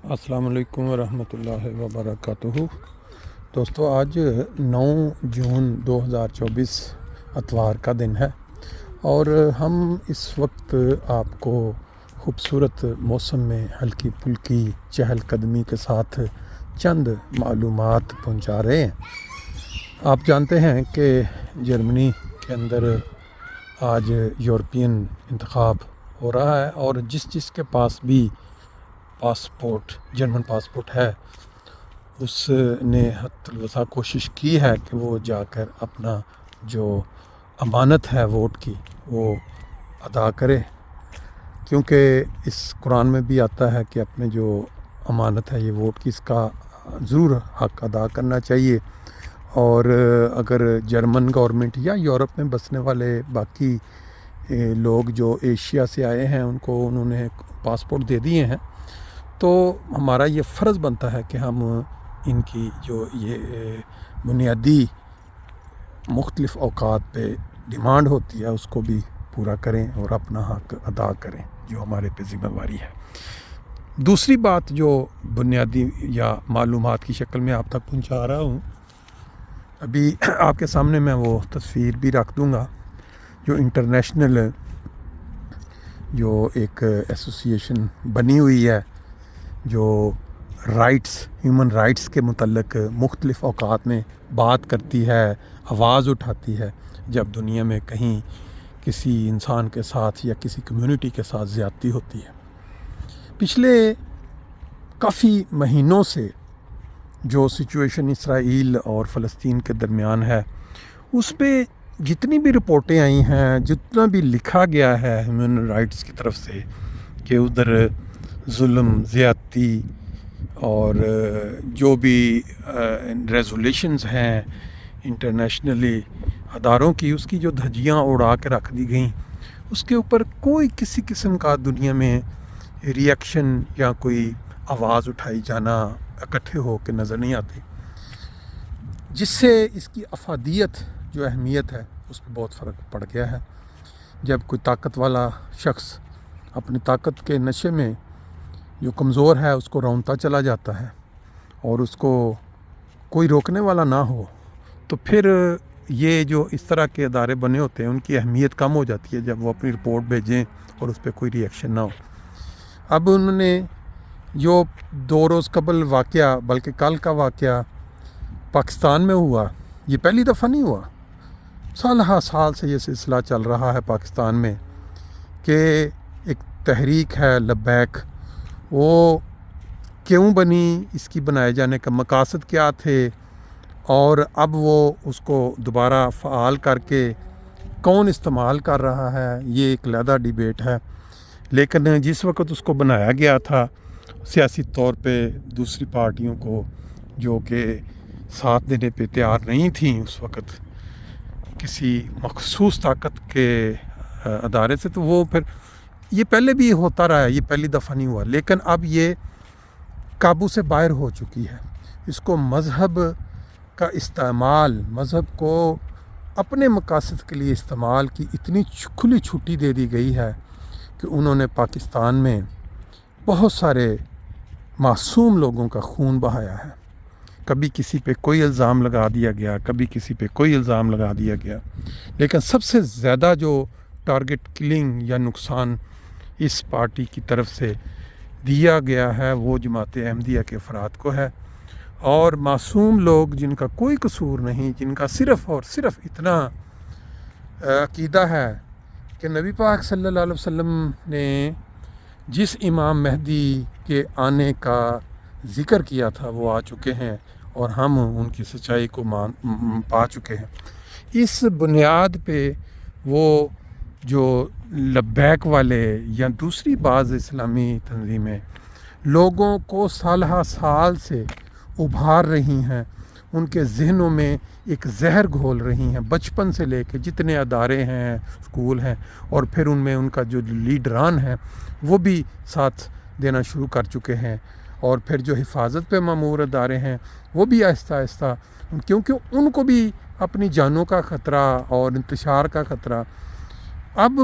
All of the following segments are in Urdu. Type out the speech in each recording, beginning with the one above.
السلام علیکم ورحمۃ اللہ وبرکاتہ۔ دوستو، آج 9 جون 2024 اتوار کا دن ہے اور ہم اس وقت آپ کو خوبصورت موسم میں ہلکی پھلکی چہل قدمی کے ساتھ چند معلومات پہنچا رہے ہیں۔ آپ جانتے ہیں کہ جرمنی کے اندر آج یورپین انتخاب ہو رہا ہے اور جس کے پاس بھی پاسپورٹ جرمن پاسپورٹ ہے اس نے حد الوسع کوشش کی ہے کہ وہ جا کر اپنا جو امانت ہے ووٹ کی وہ ادا کرے، کیونکہ اس قرآن میں بھی آتا ہے کہ اپنے جو امانت ہے یہ ووٹ کی، اس کا ضرور حق ادا کرنا چاہیے۔ اور اگر جرمن گورنمنٹ یا یورپ میں بسنے والے باقی لوگ جو ایشیا سے آئے ہیں انہوں نے پاسپورٹ دے دیے ہیں، تو ہمارا یہ فرض بنتا ہے کہ ہم ان کی جو یہ بنیادی مختلف اوقات پہ ڈیمانڈ ہوتی ہے اس کو بھی پورا کریں اور اپنا حق ادا کریں جو ہمارے پہ ذمہ داری ہے۔ دوسری بات جو بنیادی یا معلومات کی شکل میں آپ تک پہنچا رہا ہوں، ابھی آپ کے سامنے میں وہ تصویر بھی رکھ دوں گا جو انٹرنیشنل جو ایک ایسوسی ایشن بنی ہوئی ہے جو ہیومن رائٹس کے متعلق مختلف اوقات میں بات کرتی ہے، آواز اٹھاتی ہے جب دنیا میں کہیں کسی انسان کے ساتھ یا کسی کمیونٹی کے ساتھ زیادتی ہوتی ہے۔ پچھلے کافی مہینوں سے جو سچویشن اسرائیل اور فلسطین کے درمیان ہے اس پہ جتنی بھی رپورٹیں آئی ہیں، جتنا بھی لکھا گیا ہے ہیومن رائٹس کی طرف سے کہ ادھر ظلم، زیادتی اور جو بھی ریزولیشنز ہیں انٹرنیشنلی اداروں کی، اس کی جو دھجیاں اڑا کے رکھ دی گئیں، اس کے اوپر کوئی کسی قسم کا دنیا میں ریئیکشن یا کوئی آواز اٹھائی جانا اکٹھے ہو کے نظر نہیں آتی، جس سے اس کی افادیت جو اہمیت ہے اس پہ بہت فرق پڑ گیا ہے۔ جب کوئی طاقت والا شخص اپنی طاقت کے نشے میں جو کمزور ہے اس کو رونتا چلا جاتا ہے اور اس کو کوئی روکنے والا نہ ہو، تو پھر یہ جو اس طرح کے ادارے بنے ہوتے ہیں ان کی اہمیت کم ہو جاتی ہے جب وہ اپنی رپورٹ بھیجیں اور اس پہ کوئی ریئیکشن نہ ہو۔ اب انہوں نے جو 2 روز قبل واقعہ، بلکہ کل کا واقعہ پاکستان میں ہوا، یہ پہلی دفعہ نہیں ہوا، سال سے یہ سلسلہ چل رہا ہے پاکستان میں کہ ایک تحریک ہے لبیک، وہ کیوں بنی، اس کی بنائے جانے کا مقاصد کیا تھے، اور اب وہ اس کو دوبارہ فعال کر کے کون استعمال کر رہا ہے یہ ایک علیحدہ ڈیبیٹ ہے۔ لیکن جس وقت اس کو بنایا گیا تھا سیاسی طور پہ دوسری پارٹیوں کو جو کہ ساتھ دینے پہ تیار نہیں تھیں اس وقت کسی مخصوص طاقت کے ادارے سے، تو وہ پھر یہ پہلے بھی ہوتا رہا ہے، یہ پہلی دفعہ نہیں ہوا، لیکن اب یہ قابو سے باہر ہو چکی ہے۔ اس کو مذہب کا استعمال، مذہب کو اپنے مقاصد کے لیے استعمال کی اتنی کھلی چھٹی دے دی گئی ہے کہ انہوں نے پاکستان میں بہت سارے معصوم لوگوں کا خون بہایا ہے۔ کبھی کسی پہ کوئی الزام لگا دیا گیا، کبھی کسی پہ کوئی الزام لگا دیا گیا، لیکن سب سے زیادہ جو ٹارگٹ کلنگ یا نقصان اس پارٹی کی طرف سے دیا گیا ہے وہ جماعت احمدیہ کے افراد کو ہے، اور معصوم لوگ جن کا کوئی قصور نہیں، جن کا صرف اور صرف اتنا عقیدہ ہے کہ نبی پاک صلی اللہ علیہ وسلم نے جس امام مہدی کے آنے کا ذکر کیا تھا وہ آ چکے ہیں اور ہم ان کی سچائی کو پا چکے ہیں۔ اس بنیاد پہ وہ جو لبیک والے یا دوسری بعض اسلامی تنظیمیں لوگوں کو سالہ سال سے ابھار رہی ہیں، ان کے ذہنوں میں ایک زہر گھول رہی ہیں، بچپن سے لے کے جتنے ادارے ہیں، اسکول ہیں، اور پھر ان میں ان کا جو لیڈران ہیں وہ بھی ساتھ دینا شروع کر چکے ہیں، اور پھر جو حفاظت پہ مامور ادارے ہیں وہ بھی آہستہ آہستہ، کیونکہ ان کو بھی اپنی جانوں کا خطرہ اور انتشار کا خطرہ۔ اب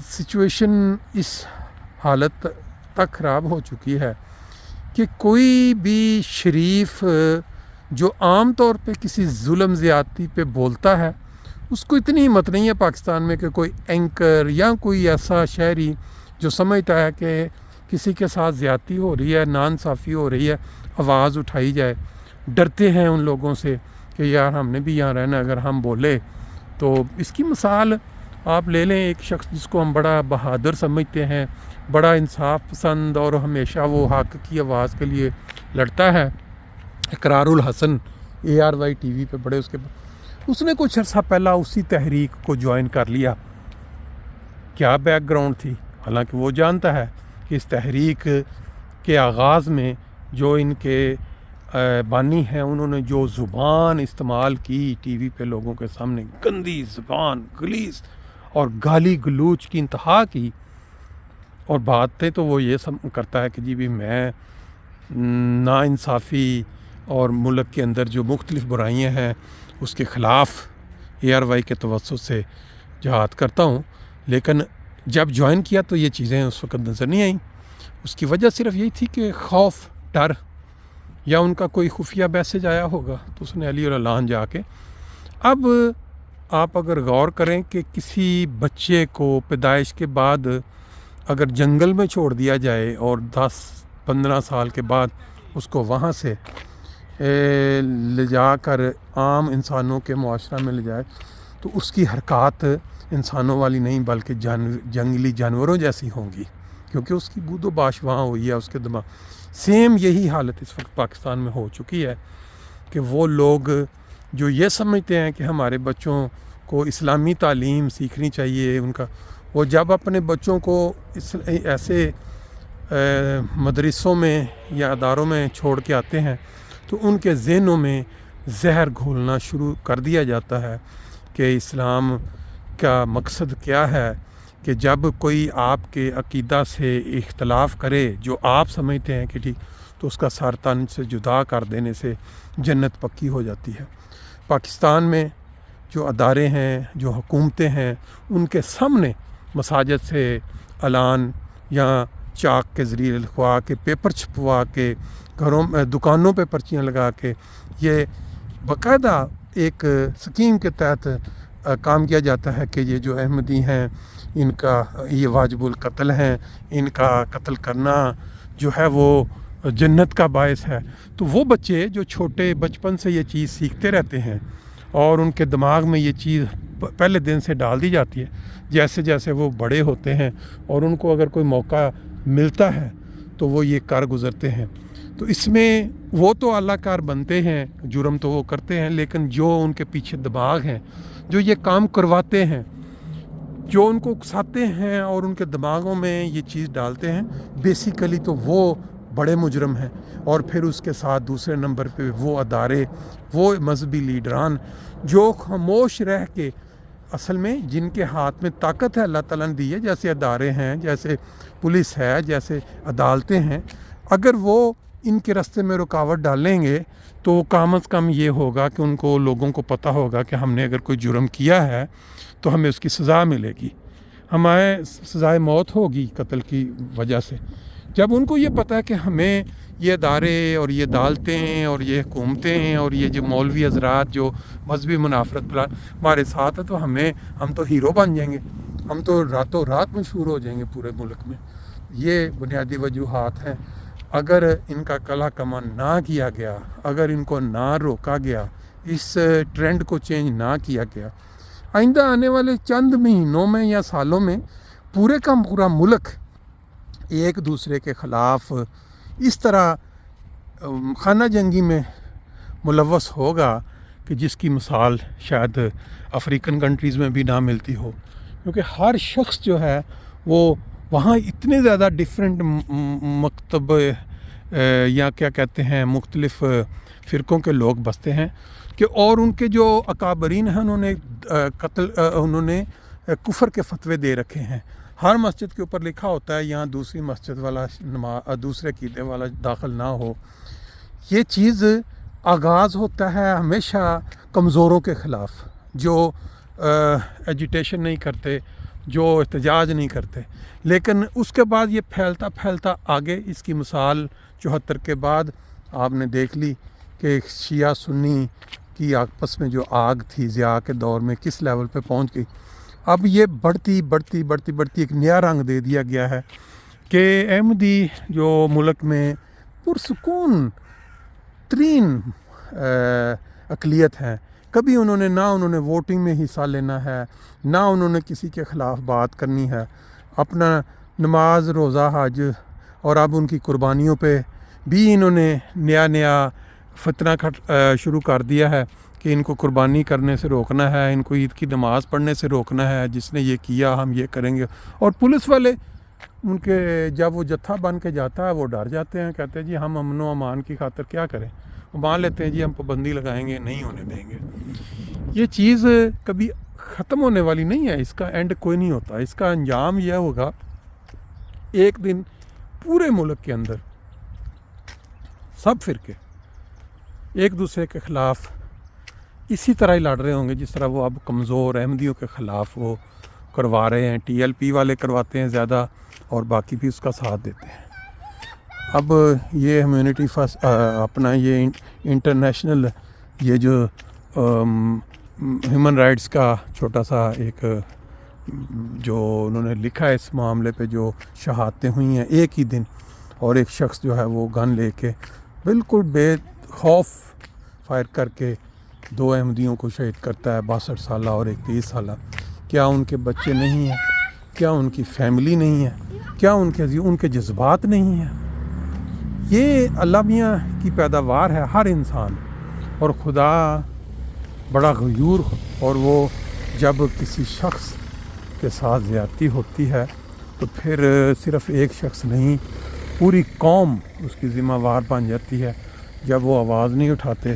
سچویشن اس حالت تک خراب ہو چکی ہے کہ کوئی بھی شریف جو عام طور پہ کسی ظلم زیادتی پہ بولتا ہے اس کو اتنی ہمت نہیں ہے پاکستان میں کہ کوئی اینکر یا کوئی ایسا شہری جو سمجھتا ہے کہ کسی کے ساتھ زیادتی ہو رہی ہے، ناانصافی ہو رہی ہے، آواز اٹھائی جائے۔ ڈرتے ہیں ان لوگوں سے کہ یار ہم نے بھی یہاں رہنا، اگر ہم بولے تو اس کی مثال آپ لے لیں ایک شخص جس کو ہم بڑا بہادر سمجھتے ہیں، بڑا انصاف پسند اور ہمیشہ وہ حق کی آواز کے لیے لڑتا ہے، اقرار الحسن ARY ٹی وی پہ بڑے اس نے کچھ عرصہ پہلا اسی تحریک کو جوائن کر لیا۔ کیا بیک گراؤنڈ تھی؟ حالانکہ وہ جانتا ہے کہ اس تحریک کے آغاز میں جو ان کے بانی ہیں انہوں نے جو زبان استعمال کی ٹی وی پہ لوگوں کے سامنے، گندی زبان، غلیظ اور گالی گلوچ کی انتہا کی، اور باتیں تو وہ یہ سب کرتا ہے کہ جی بھی میں ناانصافی اور ملک کے اندر جو مختلف برائیاں ہیں اس کے خلاف ARY کے توسط سے جہاد کرتا ہوں، لیکن جب جوائن کیا تو یہ چیزیں اس وقت نظر نہیں آئیں۔ اس کی وجہ صرف یہی تھی کہ خوف، ڈر، یا ان کا کوئی خفیہ میسج آیا ہوگا تو اس نے علی الاعلان جا کے۔ اب آپ اگر غور کریں کہ کسی بچے کو پیدائش کے بعد اگر جنگل میں چھوڑ دیا جائے اور 10-15 سال کے بعد اس کو وہاں سے لے جا کر عام انسانوں کے معاشرہ میں لے جائے تو اس کی حرکات انسانوں والی نہیں بلکہ جنگلی جانوروں جیسی ہوں گی، کیونکہ اس کی بود و باش وہاں ہوئی ہے، اس کے دماغ۔ سیم یہی حالت اس وقت پاکستان میں ہو چکی ہے کہ وہ لوگ جو یہ سمجھتے ہیں کہ ہمارے بچوں کو اسلامی تعلیم سیکھنی چاہیے، ان کا وہ جب اپنے بچوں کو ایسے مدرسوں میں یا اداروں میں چھوڑ کے آتے ہیں تو ان کے ذہنوں میں زہر گھولنا شروع کر دیا جاتا ہے کہ اسلام کا مقصد کیا ہے، کہ جب کوئی آپ کے عقیدہ سے اختلاف کرے جو آپ سمجھتے ہیں کہ ٹھیک، تو اس کا سر تن سے جدا کر دینے سے جنت پکی ہو جاتی ہے۔ پاکستان میں جو ادارے ہیں، جو حکومتیں ہیں، ان کے سامنے مساجد سے اعلان یا چاک کے ذریعے لکھوا کے، پیپر چھپوا کے، گھروں میں دکانوں پہ پرچیاں لگا کے، یہ باقاعدہ ایک سکیم کے تحت کام کیا جاتا ہے کہ یہ جو احمدی ہیں ان کا یہ واجب القتل ہیں، ان کا قتل کرنا جو ہے وہ جنت کا باعث ہے۔ تو وہ بچے جو چھوٹے بچپن سے یہ چیز سیکھتے رہتے ہیں اور ان کے دماغ میں یہ چیز پہلے دن سے ڈال دی جاتی ہے، جیسے جیسے وہ بڑے ہوتے ہیں اور ان کو اگر کوئی موقع ملتا ہے تو وہ یہ کار گزرتے ہیں۔ تو اس میں وہ تو اعلیٰ کار بنتے ہیں، جرم تو وہ کرتے ہیں، لیکن جو ان کے پیچھے دماغ ہیں، جو یہ کام کرواتے ہیں، جو ان کو اکساتے ہیں اور ان کے دماغوں میں یہ چیز ڈالتے ہیں، بیسیکلی تو وہ بڑے مجرم ہیں۔ اور پھر اس کے ساتھ دوسرے نمبر پہ وہ ادارے، وہ مذہبی لیڈران جو خاموش رہ کے اصل میں جن کے ہاتھ میں طاقت ہے اللہ تعالیٰ نے دی ہے، جیسے ادارے ہیں، جیسے پولیس ہے، جیسے عدالتیں ہیں، اگر وہ ان کے راستے میں رکاوٹ ڈالیں گے تو کم از کم یہ ہوگا کہ ان کو لوگوں کو پتہ ہوگا کہ ہم نے اگر کوئی جرم کیا ہے تو ہمیں اس کی سزا ملے گی، ہمیں سزائے موت ہوگی قتل کی وجہ سے۔ جب ان کو یہ پتہ ہے کہ ہمیں یہ ادارے اور یہ عدالتیں اور یہ حکومتیں اور یہ جو مولوی حضرات جو مذہبی منافرت پر ہمارے ساتھ ہے، تو ہم تو ہیرو بن جائیں گے، ہم تو راتوں رات مشہور ہو جائیں گے پورے ملک میں۔ یہ بنیادی وجوہات ہیں۔ اگر ان کا کلا کمان نہ کیا گیا، اگر ان کو نہ روکا گیا، اس ٹرینڈ کو چینج نہ کیا گیا، آئندہ آنے والے چند مہینوں میں یا سالوں میں پورے کا پورا ملک ایک دوسرے کے خلاف اس طرح خانہ جنگی میں ملوث ہوگا کہ جس کی مثال شاید افریقن کنٹریز میں بھی نہ ملتی ہو، کیونکہ ہر شخص جو ہے وہ وہاں اتنے زیادہ ڈیفرنٹ مکتب یا کیا کہتے ہیں مختلف فرقوں کے لوگ بستے ہیں کہ اور ان کے جو اکابرین ہیں انہوں نے کفر کے فتوے دے رکھے ہیں۔ ہر مسجد کے اوپر لکھا ہوتا ہے یہاں دوسری مسجد والا دوسرے عقیدے والا داخل نہ ہو۔ یہ چیز آغاز ہوتا ہے ہمیشہ کمزوروں کے خلاف، جو ایجیٹیشن نہیں کرتے، جو احتجاج نہیں کرتے. لیکن اس کے بعد یہ پھیلتا پھیلتا آگے. اس کی مثال 74 کے بعد آپ نے دیکھ لی کہ شیعہ سنی کی آپس میں جو آگ تھی ضیاء کے دور میں کس لیول پہ پہنچ گئی. اب یہ بڑھتی بڑھتی بڑھتی بڑھتی ایک نیا رنگ دے دیا گیا ہے کہ احمدی جو ملک میں پرسکون ترین اقلیت ہیں، کبھی انہوں نے ووٹنگ میں حصہ لینا ہے، نہ انہوں نے کسی کے خلاف بات کرنی ہے، اپنا نماز روزہ حج اور اب ان کی قربانیوں پہ بھی انہوں نے نیا فتنہ شروع کر دیا ہے کہ ان کو قربانی کرنے سے روکنا ہے، ان کو عید کی نماز پڑھنے سے روکنا ہے، جس نے یہ کیا ہم یہ کریں گے. اور پولیس والے ان کے جب وہ جتھا بن کے جاتا ہے وہ ڈر جاتے ہیں، کہتے ہیں جی ہم امن و امان کی خاطر کیا کریں. وہ مان لیتے ہیں جی ہم پابندی لگائیں گے، نہیں ہونے دیں گے. یہ چیز کبھی ختم ہونے والی نہیں ہے، اس کا اینڈ کوئی نہیں ہوتا. اس کا انجام یہ ہوگا ایک دن پورے ملک کے اندر سب فرقے ایک دوسرے کے خلاف اسی طرح ہی لڑ رہے ہوں گے جس طرح وہ اب کمزور احمدیوں کے خلاف وہ کروا رہے ہیں. TLP والے کرواتے ہیں زیادہ اور باقی بھی اس کا ساتھ دیتے ہیں. اب یہ ہیومینٹی فرسٹ اپنا یہ انٹرنیشنل یہ جو ہیومن رائٹس کا چھوٹا سا ایک جو انہوں نے لکھا ہے اس معاملے پہ، جو شہادتیں ہوئی ہیں ایک ہی دن، اور ایک شخص جو ہے وہ گن لے کے بالکل بے خوف فائر کر کے 2 احمدیوں کو شہید کرتا ہے، 62 سالہ اور ایک 30 سالہ. کیا ان کے بچے نہیں ہیں؟ کیا ان کی فیملی نہیں ہے؟ کیا ان کے جذبات نہیں ہیں؟ یہ اللہ میاں کی پیداوار ہے ہر انسان. اور خدا بڑا غیور، اور وہ جب کسی شخص کے ساتھ زیادتی ہوتی ہے تو پھر صرف ایک شخص نہیں، پوری قوم اس کی ذمہ وار بن جاتی ہے. جب وہ آواز نہیں اٹھاتے،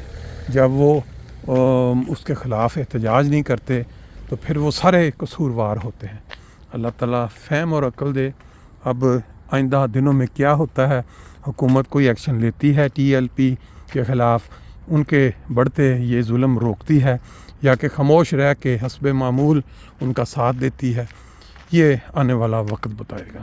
جب وہ اس کے خلاف احتجاج نہیں کرتے، تو پھر وہ سارے قصوروار ہوتے ہیں. اللہ تعالیٰ فہم اور عقل دے. اب آئندہ دنوں میں کیا ہوتا ہے، حکومت کوئی ایکشن لیتی ہے TLP کے خلاف، ان کے بڑھتے یہ ظلم روکتی ہے، یا کہ خاموش رہ کے حسب معمول ان کا ساتھ دیتی ہے، یہ آنے والا وقت بتائے گا.